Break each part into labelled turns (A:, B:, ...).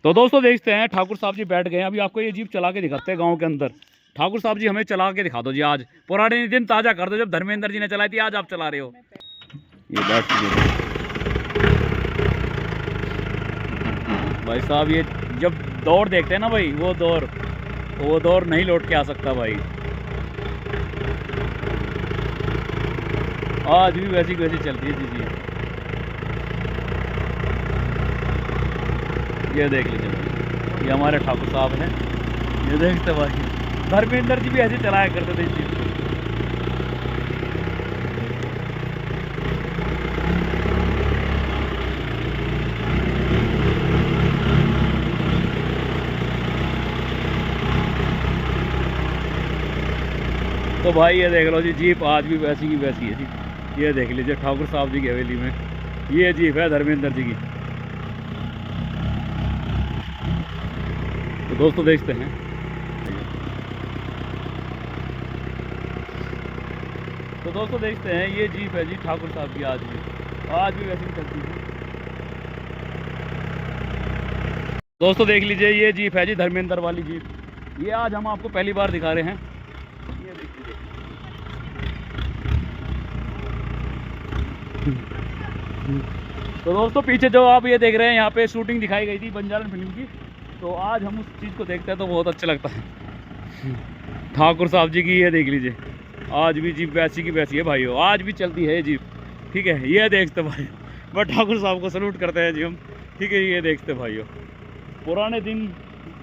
A: तो दोस्तों देखते हैं, ठाकुर साहब जी बैठ गए हैं। अभी आपको ये जीप चला के दिखाते हैं गांव के अंदर। ठाकुर साहब जी हमें चला के दिखा दो जी, आज पुराने दिन ताजा कर दो, जब धर्मेंद्र जी ने चलाई थी, आज आप चला रहे हो। ये बैठ भाई साहब, ये जब दौर देखते हैं ना भाई, वो दौर नहीं लौट के आ सकता भाई। आज भी वैसी चलती है जी। ये देख लीजिए, ये हमारे ठाकुर साहब हैं। ये देखते भाई, धर्मेंद्र जी भी ऐसे चलाया करते थे जी। तो भाई ये देख लो जी, जीप आज भी वैसी की वैसी है जी। ये देख लीजिए, ठाकुर साहब जी की हवेली में ये जीप है धर्मेंद्र जी की। तो दोस्तों देखते हैं, ये जीप है जी ठाकुर साहब की। आज भी वैसी चलती है। दोस्तों देख लीजिए, ये जीप है जी धर्मेंद्र वाली जीप। ये आज हम आपको पहली बार दिखा रहे हैं। ये देख लीजिए, तो दोस्तों पीछे जो आप ये देख रहे हैं, यहाँ पे शूटिंग दिखाई गई थी बंजारन फिल्म की। तो आज हम उस चीज़ को देखते हैं तो बहुत अच्छा लगता है। ठाकुर साहब जी की ये देख लीजिए, आज भी जीप वैसी की वैसी है भाइयों, आज भी चलती है ये जीप। ठीक है, ये देखते भाई, बट ठाकुर साहब को सलूट करते हैं जी हम। ठीक है, ये देखते भाइयों, पुराने दिन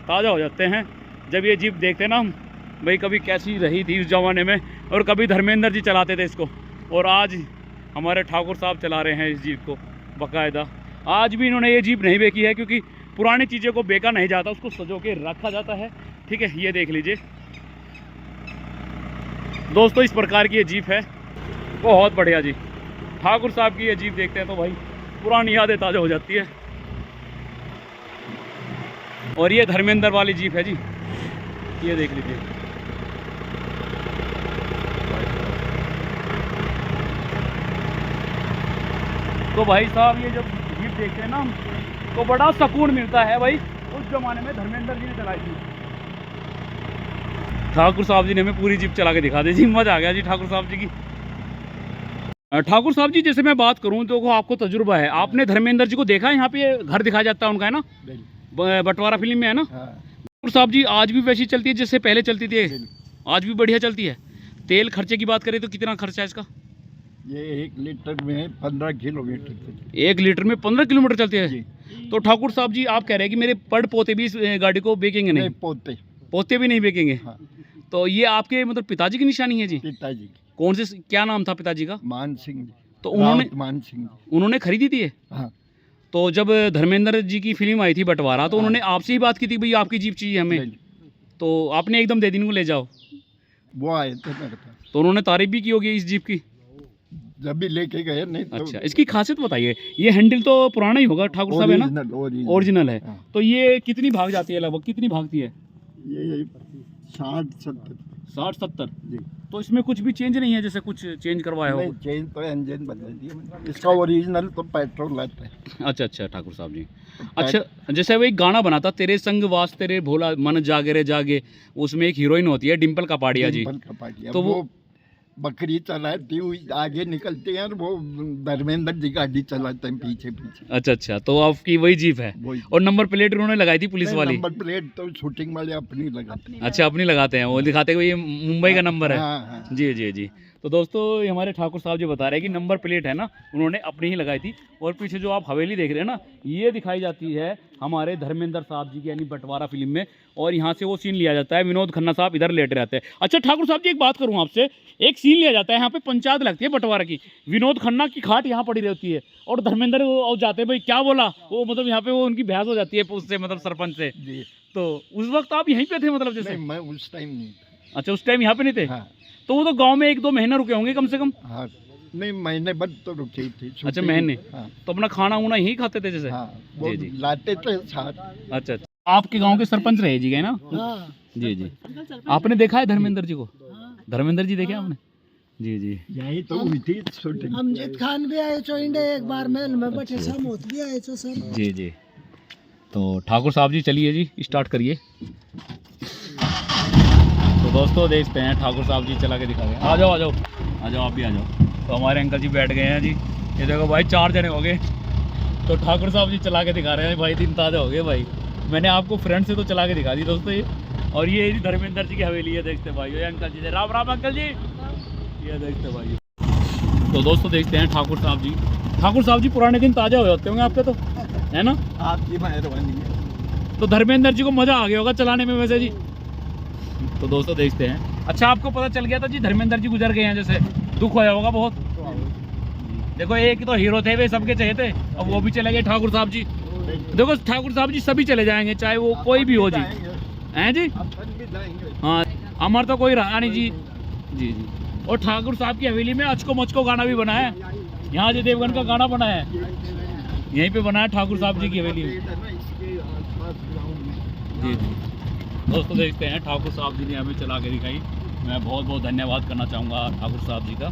A: ताज़ा हो जाते हैं जब ये जीप देखते हैं ना हम भाई, कभी कैसी रही थी उस ज़माने में, और कभी धर्मेंद्र जी चलाते थे इसको, और आज हमारे ठाकुर साहब चला रहे हैं इस जीप को बाकायदा। आज भी इन्होंने ये जीप नहीं बेची है, क्योंकि पुरानी चीज़ों को बेचा नहीं जाता, उसको सजो के रखा जाता है। ठीक है, ये देख लीजिए दोस्तों, इस प्रकार की ये जीप है, बहुत बढ़िया जी। ठाकुर साहब की ये जीप देखते हैं तो भाई पुरानी यादें ताज़ा हो जाती है। और ये धर्मेंद्र वाली जीप है जी, ये देख लीजिए। तो भाई साहब, ये जब जीप देखते हैं ना हम, तो बड़ा सुकून मिलता है भाई। उस जमाने में धर्मेंद्र जी ने चलाई थी। ठाकुर साहब जी ने हमें पूरी जीप चला के दिखा दी जी, मजा आ गया जी ठाकुर साहब जी की। ठाकुर साहब जी, जैसे मैं बात करूं तो आपको तजुर्बा है, आपने धर्मेंद्र जी को देखा है? यहाँ पे घर दिखाया जाता है उनका, है ना, बंटवारा फिल्म में, है ना। ठाकुर साहब जी आज भी वैसी चलती है जैसे पहले चलती थी? आज भी बढ़िया चलती है। तेल खर्चे की बात करें तो कितना खर्चा है इसका?
B: ये 1 लीटर में 15 किलोमीटर।
A: 1 लीटर में 15 किलोमीटर चलती है। तो ठाकुर साहब जी आप कह रहे हैं कि मेरे पड़ पोते भी इस गाड़ी को बेचेंगे? नहीं, पोते भी नहीं बेचेंगे।
B: हाँ।
A: तो ये आपके मतलब पिताजी की निशानी है जी?
B: पिताजी।
A: कौन से, क्या नाम था पिताजी का?
B: मान सिंह।
A: तो
B: मान सिंह
A: उन्होंने खरीदी थी?
B: हाँ।
A: तो जब धर्मेंद्र जी की फिल्म आई थी बंटवारा, तो उन्होंने आपसे ही बात की थी भाई आपकी जीप चाहिए हमें, तो आपने एकदम दे दी को ले जाओ?
B: वो आए थे मेरे पास,
A: तो उन्होंने तारीफ भी की होगी इस जीप की?
B: जब भी लेके गए नहीं तो।
A: अच्छा, इसकी खासियत बताइए। ये हैंडल तो पुराना ही होगा ठाकुर साहब, है ना? ओरिजिनल है।
B: हाँ।
A: तो ये कितनी भाग जाती है, लगभग कितनी भागती है?
B: ये 60-70।
A: 60-70 जी। तो इसमें कुछ भी चेंज नहीं है, जैसे कुछ चेंज करवाया हो?
B: चेंज तो इंजन बदल दिया इसका, ओरिजिनल तो पेट्रोल आता है।
A: अच्छा ठाकुर साहब जी। अच्छा, जैसे वो एक गाना बना था, तेरे संग वास तेरे भोला मन जागे रे जागे, उसमें एक हीरोइन होती है डिम्पल कपाड़िया जी।
B: तो वो बकरी चलाती हुई आगे निकलती है और वो धर्मेंद्र जी गाड़ी चलाते हैं पीछे पीछे।
A: अच्छा, तो आपकी वही जीप है? और नंबर प्लेट उन्होंने लगाई थी पुलिस वाली?
B: नंबर प्लेट तो शूटिंग वाले अपनी लगाते हैं।
A: अच्छा, अपनी लगाते हैं, वो दिखाते हुए ये मुंबई का नंबर है।
B: हाँ।
A: जी। तो दोस्तों, ये हमारे ठाकुर साहब जी बता रहे हैं कि नंबर प्लेट है ना, उन्होंने अपनी ही लगाई थी। और पीछे जो आप हवेली देख रहे हैं ना, ये दिखाई जाती है हमारे धर्मेंद्र साहब जी की, यानी बंटवारा फिल्म में। और यहाँ से वो सीन लिया जाता है, विनोद खन्ना साहब इधर लेटे रहते हैं। अच्छा ठाकुर साहब जी, एक बात करूँ आपसे, एक सीन लिया जाता है यहाँ पे, पंचायत लगती है बंटवारा की, विनोद खन्ना की खाट यहाँ पड़ी रहती है, और धर्मेंद्र जाते हैं, भाई क्या बोला वो, मतलब यहाँ पे वो उनकी बहस हो जाती है उससे, मतलब सरपंच से। तो उस वक्त आप यहीं पे थे, मतलब जैसे?
B: मैं उस टाइम नहीं था।
A: अच्छा, उस टाइम यहाँ पे नहीं थे?
B: हाँ।
A: तो वो तो गांव में 1-2 महीने रुके होंगे कम से कम?
B: हाँ, नहीं महीने बाद तो रुकी थी।
A: अच्छा, महीने।
B: हाँ।
A: तो अपना खाना वाना यहीं खाते थे जैसे?
B: हाँ, वो जी लाते थे साथ।
A: अच्छा, आपके गांव के सरपंच रहे जी, गए ना?
B: हाँ।
A: जी। आपने देखा है धर्मेंद्र जी को? धर्मेंद्र जी देखे आपने? जी।
B: यही तो हुई थी शूटिंग।
C: अमजद खान भी आए चो इंडिया एक बार, महल में बैठे सब भी आए चो सर।
A: जी। तो ठाकुर साहब जी चलिए जी स्टार्ट करिए। तो दोस्तों देखते हैं ठाकुर साहब जी चला के दिखा रहे हैं। आ जाओ आ जाओ आ जाओ, आप भी आ जाओ। तो हमारे अंकल जी बैठ गए हैं जी, ये देखो भाई 4 जने हो गए। तो ठाकुर साहब जी चला के दिखा रहे हैं भाई, दिन ताज़ा हो गए भाई। मैंने आपको फ्रेंड से तो चला के दिखा दी दोस्तों ये। और ये धर्मेंद्र जी की हवेली है, देखते भाई। ये अंकल जी से राम राम अंकल जी, ये देखते भाई। तो दोस्तों देखते हैं ठाकुर साहब जी। ठाकुर साहब जी पुराने दिन ताज़ा हुए होते होंगे आपके, तो है ना?
B: आपकी मेहरबानी है।
A: तो धर्मेंद्र जी को मज़ा आ गया होगा चलाने में वैसे जी। तो दोस्तों देखते हैं। अच्छा आपको पता चल गया था जी धर्मेंद्र जी गुजर गए हैं, जैसे दुख होया होगा बहुत। देखो एक तो हीरो थे, वे सबके चाहिए थे, अब वो भी चले गए ठाकुर साहब जी। देखो ठाकुर साहब जी सभी चले जाएंगे, चाहे वो कोई भी हो जी, हैं जी। हाँ अमर तो कोई रहा नहीं जी। जी जी। और ठाकुर साहब की हवेली में अचको मचको गाना भी बना है, यहाँ अजय देवगन का गाना बना है, यहीं पे बना है ठाकुर साहब जी की हवेली में। जी जी। दोस्तों देखते हैं ठाकुर साहब जी ने हमें चला के दिखाई। मैं बहुत बहुत धन्यवाद करना चाहूँगा ठाकुर साहब जी का।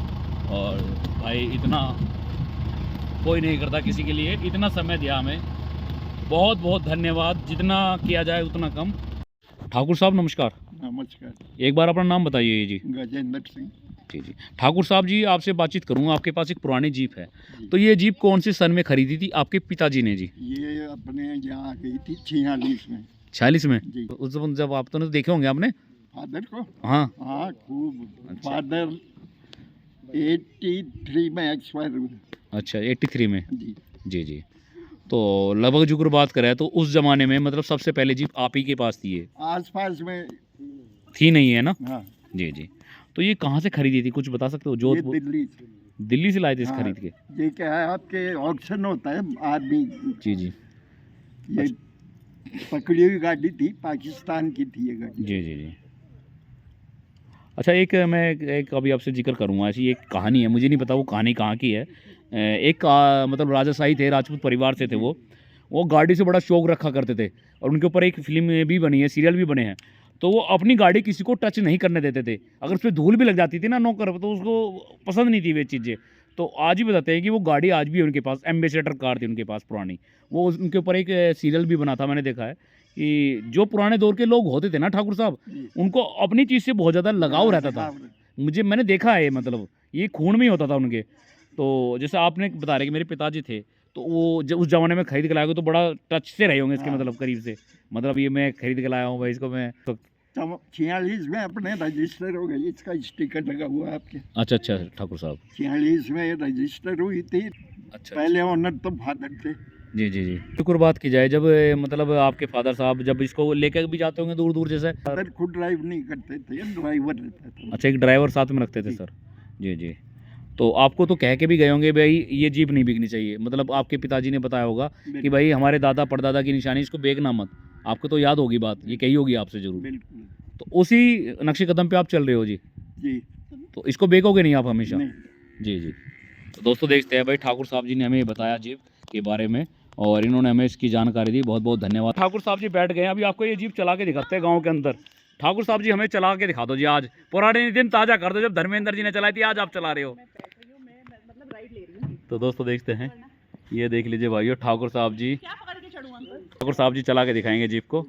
A: और भाई इतना कोई नहीं करता किसी के लिए, इतना समय दिया हमें, बहुत बहुत धन्यवाद। जितना किया जाए उतना कम। ठाकुर साहब नमस्कार।
B: नमस्कार।
A: एक बार अपना नाम बताइए जी।
B: गजेंद्र सिंह।
A: जी जी। ठाकुर साहब जी आपसे बातचीत करूंगा। आपके पास एक पुरानी जीप है, तो ये जीप कौन से सन में खरीदी थी आपके पिताजी ने जी?
B: ये अपने यहाँ गई थी 46 में।
A: 46 में
B: जी।
A: तो उस वक्त जब आप तो नहीं देखे होंगे आपने
B: फादर को?
A: हाँ
B: हाँ खूब।
A: अच्छा।
B: फादर 83 में एक्सपायर हुए।
A: अच्छा 83 में।
B: जी।
A: जी जी। तो लगभग जुगर बात करें तो उस जमाने में मतलब सबसे पहले जीप आप ही के पास थी, ये
B: आस पास में
A: थी नहीं है ना?
B: हाँ।
A: जी जी। तो ये कहाँ से खरीदी थी, कुछ बता सकते हो?
B: ये
A: जोधपुर
B: दिल्ली से।
A: दिल्ली से लाए थे इस
B: हाँ,
A: खरीद के?
B: ये क्या है आपके ऑक्शन होता है आदमी।
A: जी जी।
B: ये पकड़ी हुई गाड़ी थी, पाकिस्तान की थी ये गाड़ी।
A: जी जी जी। अच्छा एक मैं एक अभी आपसे जिक्र करूँगा, ऐसी एक कहानी है, मुझे नहीं पता वो कहानी कहाँ की है। एक मतलब राजशाही थे, राजपूत परिवार से थे वो गाड़ी से बड़ा शौक रखा करते थे, और उनके ऊपर एक फिल्म भी बनी है, सीरियल भी बने हैं। तो वो अपनी गाड़ी किसी को टच नहीं करने देते थे, अगर उस पर धूल भी लग जाती थी ना नौकर, तो उसको पसंद नहीं थी वे चीज़ें। तो आज भी बताते हैं कि वो गाड़ी आज भी है उनके पास, एम्बेसडर कार थी उनके पास पुरानी। वो उनके ऊपर एक सीरियल भी बना था, मैंने देखा है कि जो पुराने दौर के लोग होते थे ना ठाकुर साहब, उनको अपनी चीज़ से बहुत ज़्यादा लगाव रहता था। मैंने देखा है, मतलब ये खून में ही होता था उनके। तो जैसे आपने बता रहे कि मेरे पिताजी थे, तो वो जब उस ज़माने में खरीद के लाए तो बड़ा टच से रहे होंगे इसके, मतलब करीब से। मतलब ये मैं खरीद के लाया हूँ भाई इसको मैं तो
B: 46 में अपने रजिस्टर हो गई, इसका स्टिकर लगा हुआ है आपके।
A: अच्छा अच्छा ठाकुर साहब।
B: 46 में रजिस्टर हुई थी।
A: अच्छा
B: पहले ओनर तो फादर थे।
A: जी जी जी। शुक्र बात की जाए, जब मतलब आपके फादर साहब जब इसको लेकर भी जाते होंगे दूर दूर जैसे?
B: फादर खुद ड्राइव नहीं करते थे, ड्राइवर रहता था।
A: अच्छा एक ड्राइवर साथ में रखते थे सर। जी जी। तो आपको तो कह के भी गए होंगे भाई ये जीप नहीं बिकनी चाहिए, मतलब आपके पिताजी ने बताया होगा कि भाई हमारे दादा परदादा की निशानी, इसको बेचना मत। आपको तो याद होगी बात, ये कही होगी आपसे जरूर।
B: बिल्कुल।
A: तो उसी नक्शे कदम पे आप चल रहे हो जी।
B: जी।
A: तो इसको बेचोगे नहीं आप हमेशा?
B: नहीं।
A: जी जी। तो दोस्तों देखते हैं भाई, ठाकुर साहब जी ने हमें बताया जीप के बारे में, और इन्होंने हमें इसकी जानकारी दी। बहुत बहुत धन्यवाद। ठाकुर साहब जी बैठ गए हैं, अभी आपको ये जीप चला के दिखाते हैं गाँव के अंदर। ठाकुर साहब जी हमें चला के दिखा दो जी, आज पुराने दिन ताज़ा कर दो, जब धर्मेंद्र जी ने चलाई थी, आज आप चला रहे हो। तो दोस्तों देखते हैं, ये देख लीजिए भाइयों, ठाकुर साहब जी चला के दिखाएंगे जीप को।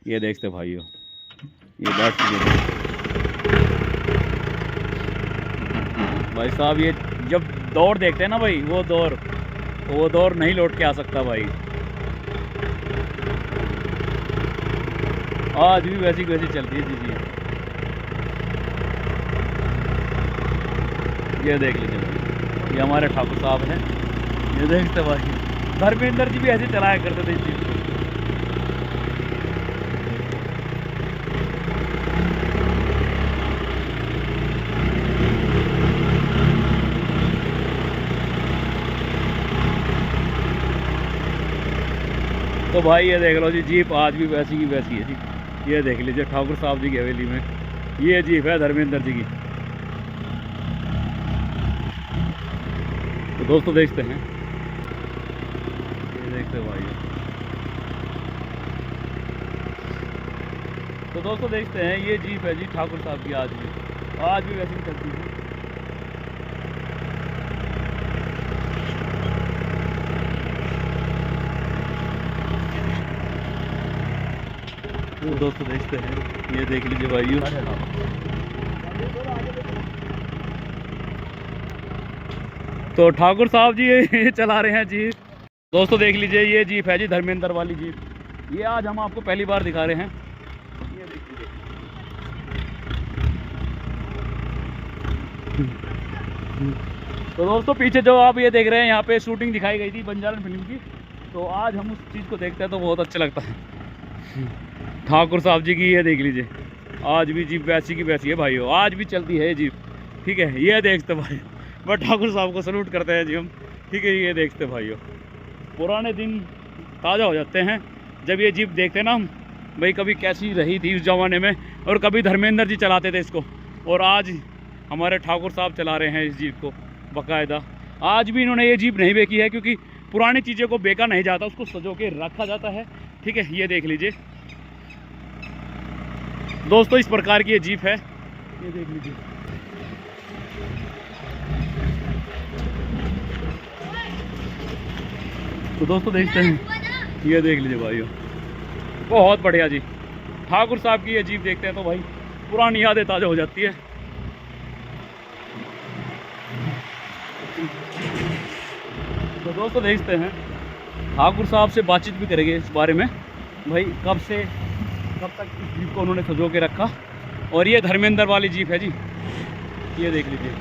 A: ये देखते भाइयों, ये बैठ भाई साहब, ये जब दौड़ देखते हैं ना भाई, वो दौड़ नहीं लौट के आ सकता भाई। आज भी वैसी वैसी चलती है जी जी। ये देख लीजिए भाई, ये हमारे ठाकुर साहब हैं, ये देखते भाई। धर्मेंद्र जी भी ऐसे चलाया करते थे इस चीज़ को। तो भाई ये देख लो जी, जीप आज भी वैसी की वैसी है जी। ये देख लीजिए ठाकुर साहब जी की हवेली में ये जीप है धर्मेंद्र जी की। तो दोस्तों देखते हैं, ये देखते भाई। तो दोस्तों देखते हैं, ये जीप है जी ठाकुर साहब की, आज भी वैसी चलती है। तो दोस्तों देखते हैं, ये देख लीजिए भाइयों। तो ठाकुर साहब जी ये चला रहे हैं जीप। दोस्तों देख लीजिए, ये जीप है जी धर्मेंद्र वाली जीप। ये आज हम आपको पहली बार दिखा रहे हैं। ये देख लीजिए। तो दोस्तों पीछे जो आप ये देख रहे हैं, यहाँ पे शूटिंग दिखाई गई थी बंजारन फिल्म की। तो आज हम उस चीज़ को देखते हैं तो बहुत अच्छा लगता है। ठाकुर साहब जी की ये देख लीजिए, आज भी जीप वैसी की वैसी है भाइयों, आज भी चलती है ये जीप। ठीक है, ये देखते भाई, बट ठाकुर साहब को सलूट करते हैं जी हम। ठीक है, ये देखते भाइयों, पुराने दिन ताज़ा हो जाते हैं जब ये जीप देखते हैं ना हम, भाई कभी कैसी रही थी उस ज़माने में, और कभी धर्मेंद्र जी चलाते थे इसको, और आज हमारे ठाकुर साहब चला रहे हैं इस जीप को बाकायदा। आज भी इन्होंने ये जीप नहीं बेची है, क्योंकि पुरानी चीज़ों को बेचा नहीं जाता, उसको सजो के रखा जाता है। ठीक है, ये देख लीजिए दोस्तों, इस प्रकार की ये जीप है, ये देख लीजिए। तो दोस्तों देखते हैं, ये देख लीजिए भाइयों, बहुत बढ़िया जी। ठाकुर साहब की ये जीप देखते हैं तो भाई पुरानी यादें ताज़ा हो जाती है। तो दोस्तों देखते हैं, ठाकुर साहब से बातचीत भी करेंगे इस बारे में, भाई कब से कब तक इस जीप को उन्होंने सजो के रखा। और ये धर्मेंद्र वाली जीप है जी, ये देख लीजिए।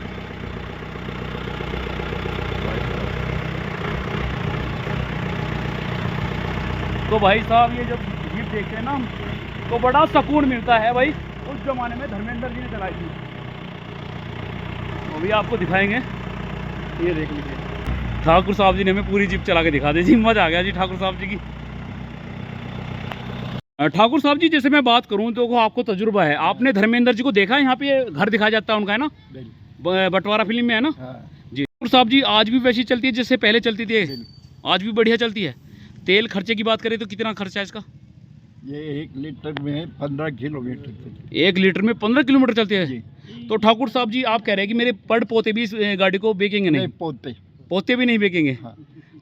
A: तो भाई साहब ये जब जीप देखते हैं ना हम, तो बड़ा सुकून मिलता है भाई। उस ज़माने में धर्मेंद्र जी ने चलाई थी, वो भी आपको दिखाएंगे, ये देख लीजिए। ठाकुर साहब जी ने हमें पूरी जीप चला के दिखा दी जी, मज़ा आ गया जी ठाकुर साहब जी की। ठाकुर साहब जी जैसे मैं बात करूं तो आपको तजुर्बा है, आपने धर्मेंद्र जी को देखा है, यहाँ पे घर दिखाया जाता है उनका, है ना, बंटवारा फिल्म में, है ना।
B: हाँ।
A: जी ठाकुर साहब जी आज भी वैसी चलती है जैसे पहले चलती थी, आज भी बढ़िया चलती है। तेल खर्चे की बात करें तो कितना खर्चा है इसका?
B: ये 1 लीटर में 15 किलोमीटर।
A: 1 लीटर में 15 किलोमीटर चलती है
B: जी।
A: तो ठाकुर साहब जी आप कह रहे हैं कि मेरे पड़ पोते भी इस गाड़ी को बेचेंगे नहीं? पोते भी नहीं बेचेंगे।
B: हाँ।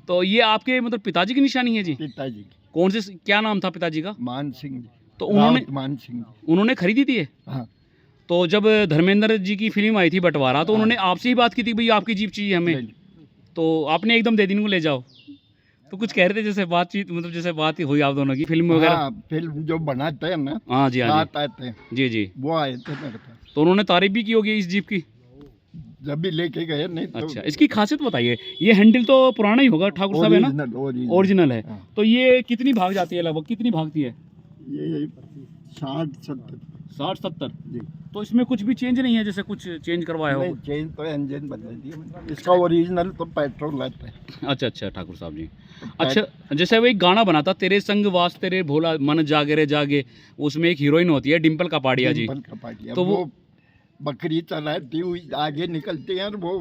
A: तो ये आपके मतलब पिताजी की निशानी है जी?
B: पिताजी की।
A: कौन से, क्या नाम था पिताजी का?
B: मान सिंह जी।
A: तो उन्होंने
B: मान सिंह
A: उन्होंने खरीदी थी ये?
B: हाँ।
A: तो जब धर्मेंद्र जी की फिल्म आई थी बंटवारा, तो
B: हाँ।
A: उन्होंने आपसे ही बात की थी भाई आपकी जीप चाहिए हमें, तो आपने एकदम दे दी इनको ले जाओ। तो कुछ कह रहे थे जैसे बातचीत, मतलब जैसे बात ही हुई आप दोनों की फिल्म वगैरह।
B: हाँ, फिल्म जो बनाते हैं ना,
A: हाँ जी, हाँ जी,
B: आते हैं
A: जी जी,
B: वो आए थे मेरे पास,
A: तो उन्होंने तारीफ भी की होगी इस जीप की?
B: जब भी लेके गए नहीं तो।
A: अच्छा, इसकी खासियत बताइए। ये हैंडल तो पुराना ही होगा ठाकुर साहब, है ना? ओरिजिनल है।
B: हाँ।
A: तो ये कितनी भाग जाती है, लगभग कितनी भागती है?
B: ये 60-70।
A: 60-70
B: जी।
A: तो इसमें कुछ भी चेंज नहीं है, जैसे कुछ चेंज करवाया हो?
B: नहीं, चेंज तो इंजन बदल दिया मैंने। इसका ओरिजिनल तो पेट्रोल आता है।
A: अच्छा अच्छा ठाकुर साहब जी। अच्छा, जैसे वो एक गाना बना था, तेरे संग वास तेरे भोला मन जागे रे जागे, उसमें एक हीरोइन होती है डिम्पल कपाड़िया जी।
B: डिम्पल कपाड़िया,
A: तो वो
B: बकरी चलाती हुई आगे निकलती है और वो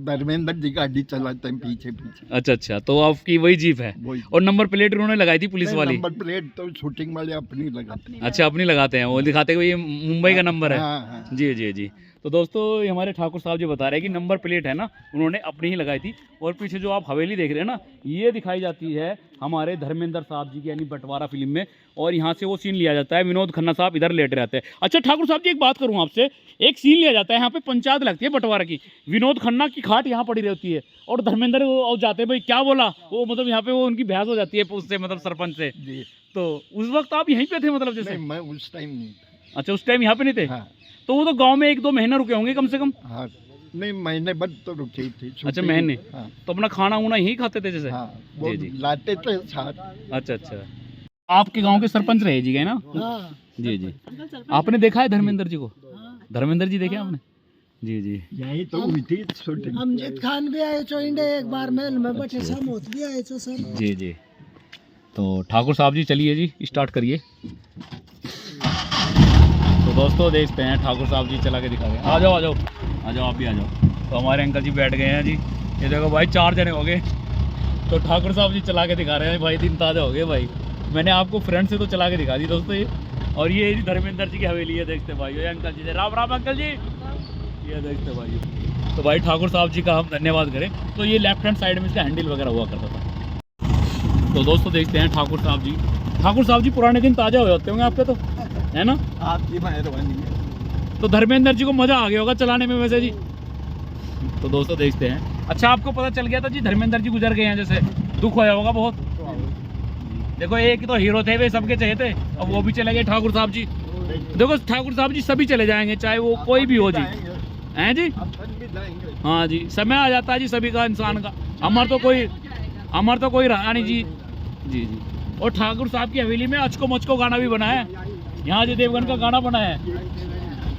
B: धर्मेंद्र जी गाड़ी चलाते हैं पीछे पीछे।
A: अच्छा अच्छा, तो आपकी वही जीप है?
B: वही।
A: और नंबर प्लेट उन्होंने लगाई थी पुलिस वाली?
B: नंबर प्लेट तो शूटिंग वाले अपनी लगाते हैं।
A: अच्छा, अपनी लगाते हैं, वो दिखाते हैं ये मुंबई का नंबर है।
B: हाँ, हाँ।
A: जी जी जी। तो दोस्तों ये हमारे ठाकुर साहब जी बता रहे हैं कि नंबर प्लेट है ना, उन्होंने अपनी ही लगाई थी। और पीछे जो आप हवेली देख रहे हैं ना, ये दिखाई जाती है हमारे धर्मेंद्र साहब जी की, यानी बंटवारा फिल्म में। और यहाँ से वो सीन लिया जाता है, विनोद खन्ना साहब इधर लेटे रहते हैं। अच्छा ठाकुर साहब जी, एक बात करूँ आपसे, एक सीन लिया जाता है यहाँ पे, पंचायत लगती है बंटवारा की, विनोद खन्ना की खाट यहाँ पड़ी रहती है, और धर्मेंद्र वो जाते हैं, भाई क्या बोला वो, मतलब यहाँ पे वो उनकी बहस हो जाती है उससे, मतलब सरपंच से।
B: जी।
A: तो उस वक्त आप यहीं पे थे, मतलब जैसे?
B: नहीं, मैं उस टाइम नहीं था।
A: अच्छा, उस टाइम यहाँ पे नहीं थे?
B: हाँ।
A: तो वो तो गांव में 1-2 महीना रुके होंगे कम से कम?
B: हाँ, नहीं, महीने बाद तो रुकी थी।
A: अच्छा, महीने।
B: हाँ।
A: तो अपना खाना वाना यहीं खाते थे जैसे?
B: हाँ, वो
A: जी जी,
B: लाते थे साथ।
A: अच्छा अच्छा। आपके गांव के सरपंच रहे जी, गए ना?
C: हाँ।
A: जी जी। आपने देखा है धर्मेंद्र जी को? धर्मेंद्र जी देखे आपने? जी जी।
B: यही तो हुई थी शूटिंग।
C: अमजद खान भी आए छो इंडिया एक बार महल में बैठे, समोत भी आए छो सर।
A: जी जी। तो ठाकुर साहब जी चलिए जी, स्टार्ट करिए। तो दोस्तों देखते हैं, ठाकुर साहब जी चला के दिखा रहे हैं। आ जाओ आ जाओ आ जाओ, आप भी आ जाओ। तो हमारे अंकल जी बैठ गए हैं जी, ये देखो भाई 4 जने हो गए। तो ठाकुर साहब जी चला के दिखा रहे हैं भाई, दिन ताज़ा हो गए भाई। मैंने आपको फ्रंट से तो चला के दिखा दी दोस्तों ये। और ये धर्मेंद्र जी की हवेली है, देखते भाई। ये अंकल जी, राम राम अंकल जी, ये देखते भाई। तो भाई ठाकुर साहब जी का हम धन्यवाद करें। तो ये लेफ्ट हैंड साइड में इसका हैंडल वगैरह हुआ करता था। तो दोस्तों देखते हैं ठाकुर साहब जी। ठाकुर साहब जी पुराने दिन ताज़ा हो जाते होंगे आपके तो? है ना।
B: आपकी मेहरबानी है।
A: तो धर्मेंद्र जी को मजा आ गया होगा चलाने में वैसे जी। तो दोस्तों देखते हैं। अच्छा आपको पता चल गया था जी धर्मेंद्र जी गुजर गए हैं, जैसे दुख होया होगा बहुत। देखो एक तो हीरो थे, वे सबके चाहिए थे, अब वो भी चले गए ठाकुर साहब जी। देखो ठाकुर साहब जी सभी चले जाएंगे, चाहे वो कोई भी हो जी, हैं जी।
B: अपन भी जाएंगे।
A: हाँ जी, समय आ जाता है जी सभी का, इंसान का। अमर तो कोई रहा नहीं जी। जी जी। और ठाकुर साहब की हवेली में अचको मचको गाना भी बना है, यहाँ अजय देवगन का गाना बना है,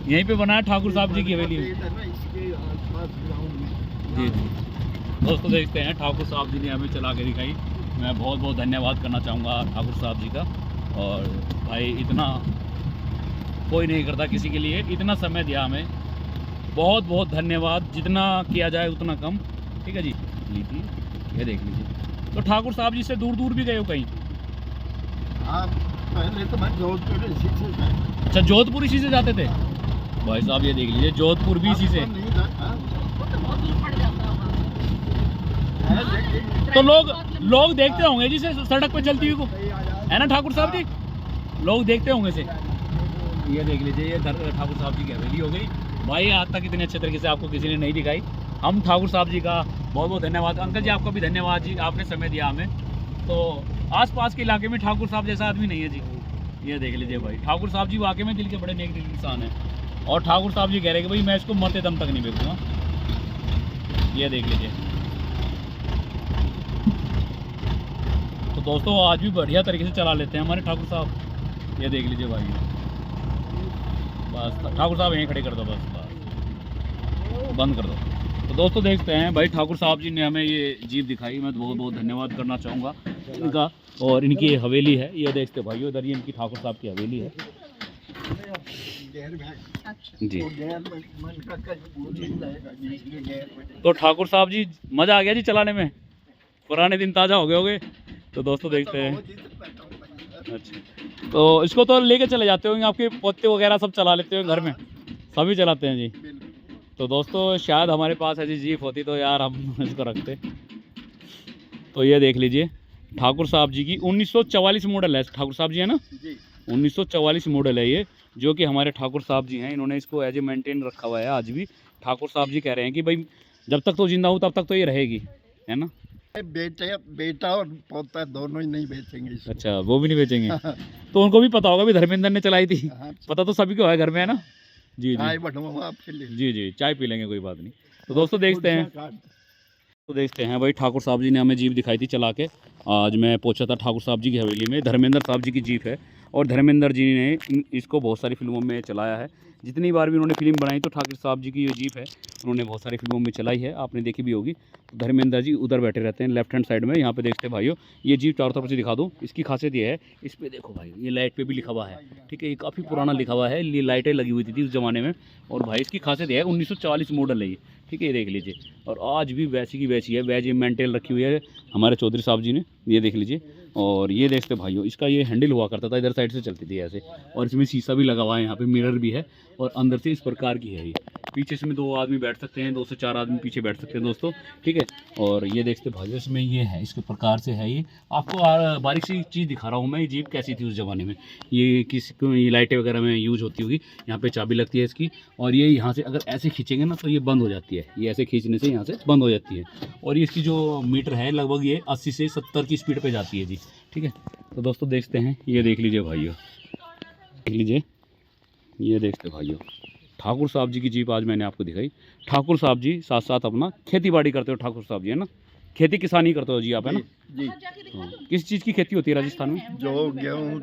A: यहीं पे बना है ठाकुर साहब जी की हवेली में।
B: इसके आसपास गाँव में।
A: जी जी। दोस्तों देखते हैं, ठाकुर साहब जी ने हमें चला के दिखाई। मैं बहुत बहुत धन्यवाद करना चाहूँगा ठाकुर साहब जी का। और भाई इतना कोई नहीं करता किसी के लिए, इतना समय दिया हमें, बहुत बहुत धन्यवाद। जितना किया जाए उतना कम, ठीक है जी। लीजिए ये देख लीजिए। तो ठाकुर साहब जी से दूर दूर भी गए हो कहीं?
B: आप पहले तो मैं जोधपुर इसी से था।
A: अच्छा जोधपुर इसी से जाते थे भाई साहब, ये देख लीजिए जोधपुर भी इसी से।
B: अब तो नहीं जाता। है, लेकिन
A: तो लोग देखते होंगे जी से सड़क पे चलती हुई को, है ना ठाकुर साहब जी, लोग देखते होंगे से। ये देख लीजिए, ये ठाकुर साहब जी की हवेली हो गई भाई। आज तक इतने अच्छे तरीके से आपको किसी ने नहीं दिखाई। हम ठाकुर साहब जी का बहुत बहुत धन्यवाद। अंकल जी आपका भी धन्यवाद जी, आपने समय दिया हमें। तो आसपास के इलाके में ठाकुर साहब जैसा आदमी नहीं है जी। ये देख लीजिए भाई, ठाकुर साहब जी वाकई में दिल के बड़े नेक दिल इंसान हैं। और ठाकुर साहब जी कह रहे हैं कि भाई मैं इसको मरते दम तक नहीं बेचूंगा। ये देख लीजिए। तो दोस्तों आज भी बढ़िया तरीके से चला लेते हैं हमारे ठाकुर साहब। ये देख लीजिए भाई, बस ठाकुर साहब यहीं खड़े कर दो, बस बंद कर दो। तो दोस्तों देखते हैं भाई, ठाकुर साहब जी ने हमें ये जीप दिखाई, मैं बहुत बहुत धन्यवाद करना चाहूँगा इनका। और इनकी ये हवेली है, ये देखते भाई उधर, ये इनकी ठाकुर साहब की हवेली है जी।
B: मन का कहीं वो नहीं जाएगा, इसलिए गैर में।
A: तो ठाकुर साहब जी मज़ा आ गया जी चलाने में, पुराने दिन ताज़ा हो गए होंगे। तो दोस्तों देखते हैं। अच्छा तो इसको तो लेके चले जाते होंगे, आपके पोते वगैरह सब चला लेते हो घर में? सभी चलाते हैं जी। तो दोस्तों शायद हमारे पास ऐसी जीप होती तो यार हम इसको रखते। तो ये देख लीजिए ठाकुर साहब जी की 1944 मॉडल है, ठाकुर साहब जी है ना, 1944 मॉडल है ये, जो कि हमारे ठाकुर साहब जी हैं। इन्होंने इसको एज ए मेंटेन रखा हुआ है आज भी। ठाकुर साहब जी कह रहे हैं कि भाई जब तक तो जिंदा हूँ तब तक तो ये रहेगी, है ना।
B: बेटा और पोता दोनों ही नहीं बेचेंगे इसको।
A: अच्छा वो भी नहीं बेचेंगे। तो उनको भी पता होगा भी धर्मेंद्र ने चलाई थी,
B: हाँ,
A: पता तो सभी को है घर में, है ना। जी
B: चाय
A: जी
B: बनवाऊं आपके लिए।
A: जी जी, चाय पी लेंगे कोई बात नहीं। तो दोस्तों देखते हैं। तो देखते हैं भाई, ठाकुर साहब जी ने हमें जीप दिखाई थी चला के। आज मैं पहुंचा था ठाकुर साहब जी की हवेली में। धर्मेंद्र साहब जी की जीप है, और धर्मेंद्र जी ने इसको बहुत सारी फिल्मों में चलाया है। जितनी बार भी उन्होंने फिल्म बनाई तो ठाकुर साहब जी की ये जीप है, उन्होंने बहुत सारी फिल्मों में चलाई है, आपने देखी भी होगी। धर्मेंद्र जी उधर बैठे रहते हैं लेफ्ट हैंड साइड में। यहाँ पे देखते हैं भाइयों, ये जीप चारों तरफ से दिखा दूँ। इसकी खासियत ये है, इस पर देखो भाई, ये लाइट पे भी लिखा हुआ है, ठीक है, ये काफ़ी पुराना लिखा हुआ है, ये लाइटें लगी हुई थी उस ज़माने में। और भाई इसकी खासियत ये है 1940 मॉडल है ये, ठीक है, ये देख लीजिए। और आज भी वैसी की वैसी है, वैज मेंटेन रखी हुई है हमारे चौधरी साहब जी ने, ये देख लीजिए। और ये देखते भाइयों, इसका ये हैंडल हुआ करता था, इधर साइड से चलती थी ऐसे, और इसमें शीशा भी लगा हुआ है, यहाँ पे मिरर भी है, और अंदर से इस प्रकार की है ये। पीछे इसमें 2 आदमी बैठ सकते हैं, 2 से 4 आदमी पीछे बैठ सकते हैं दोस्तों, ठीक है। और ये देखते भाइयों, इसमें ये है, इसके प्रकार से है ये। आपको बारीक सी चीज़ दिखा रहा हूँ मैं, ये जीप कैसी थी उस ज़माने में। ये ये लाइटें वगैरह में यूज़ होती होगी। यहाँ पे चाबी लगती है इसकी, और ये यहाँ से अगर ऐसे खींचेंगे ना तो ये बंद हो जाती है, ये ऐसे खींचने से यहाँ से बंद हो जाती है। और ये इसकी जो मीटर है लगभग ये 80 से 70 की स्पीड पे जाती है जी, ठीक है। तो दोस्तों देखते हैं, ये देख लीजिए भाइयों, देख लीजिए, ये देखते भाइयों, ठाकुर साहब जी की जीप आज मैंने आपको दिखाई। ठाकुर साहब जी साथ साथ अपना खेती बाड़ी करते हो, ठाकुर साहब जी, है ना, खेती किसानी करते हो जी आप, है ना
B: जी।
A: हाँ। किस चीज़ की खेती होती है राजस्थान में?
B: जो गेहूँ,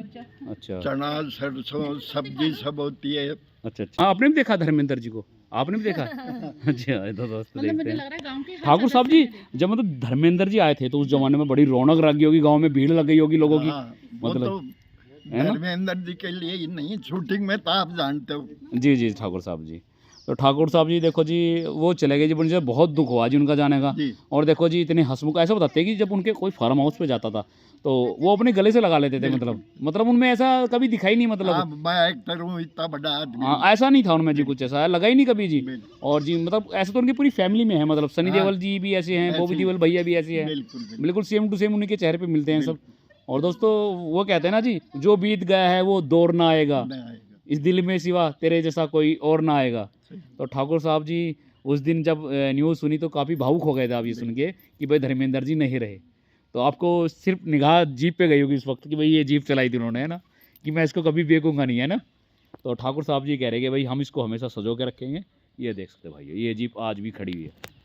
A: अच्छा
B: चना, सरसों, सब्जी सब होती है।
A: अच्छा अच्छा, हाँ, आपने भी देखा धर्मेंद्र जी को, आपने भी देखा? अच्छा तो दोस्तों देखते हैं ठाकुर साहब जी, जब मतलब धर्मेंद्र जी आए थे तो उस जमाने में बड़ी रौनक लग गई होगी, गाँव में भीड़ लग गई होगी लोगों की,
B: हाँ, वो
A: मतलब,
B: तो
A: है ना?
B: धर्मेंद्र जी के लिए ही नहीं, शूटिंग में तो आप जानते हो।
A: जी जी ठाकुर साहब जी। तो ठाकुर साहब जी देखो जी, वो चले गए जी, मुझे बहुत दुख हुआ जी उनका जाने का।
B: जी।
A: और देखो जी इतने हंसमुख, ऐसा बताते हैं कि जब उनके कोई फार्म हाउस पे जाता था तो वो अपने गले से लगा लेते थे, मतलब उनमें ऐसा कभी दिखाई नहीं, मतलब
B: हाँ, मैं एक्टर हूँ, इतना बड़ा आदमी।
A: हाँ, ऐसा नहीं था उनमें जी, कुछ ऐसा लगा ही नहीं कभी जी।
B: बिल्कुल।
A: और जी मतलब ऐसे तो उनकी पूरी फैमिली में है, मतलब सनी
B: हाँ,
A: देओल जी भी ऐसे हैं, बॉबी
B: ऐसे ही।
A: देओल भैया भी ऐसे हैं,
B: बिल्कुल बिल्कुल।
A: बिल्कुल सेम टू सेम उन्हीं के चेहरे पे मिलते हैं सब। और दोस्तों वो कहते हैं ना जी, जो बीत गया है वो दौर ना आएगा,
B: नहीं।
A: इस दिल में सिवा तेरे जैसा कोई और ना आएगा। तो ठाकुर साहब जी उस दिन जब न्यूज़ सुनी तो काफ़ी भावुक हो गए थे आप ये सुन के कि भाई धर्मेंद्र जी नहीं रहे। तो आपको सिर्फ निगाह जीप पे गई होगी इस वक्त कि भाई ये जीप चलाई थी उन्होंने, है ना, कि मैं इसको कभी बेचूंगा नहीं, है ना। तो ठाकुर साहब जी कह रहे कि भाई हम इसको हमेशा सजो के रखेंगे। ये देख सकते भाई, ये जीप आज भी खड़ी हुई है।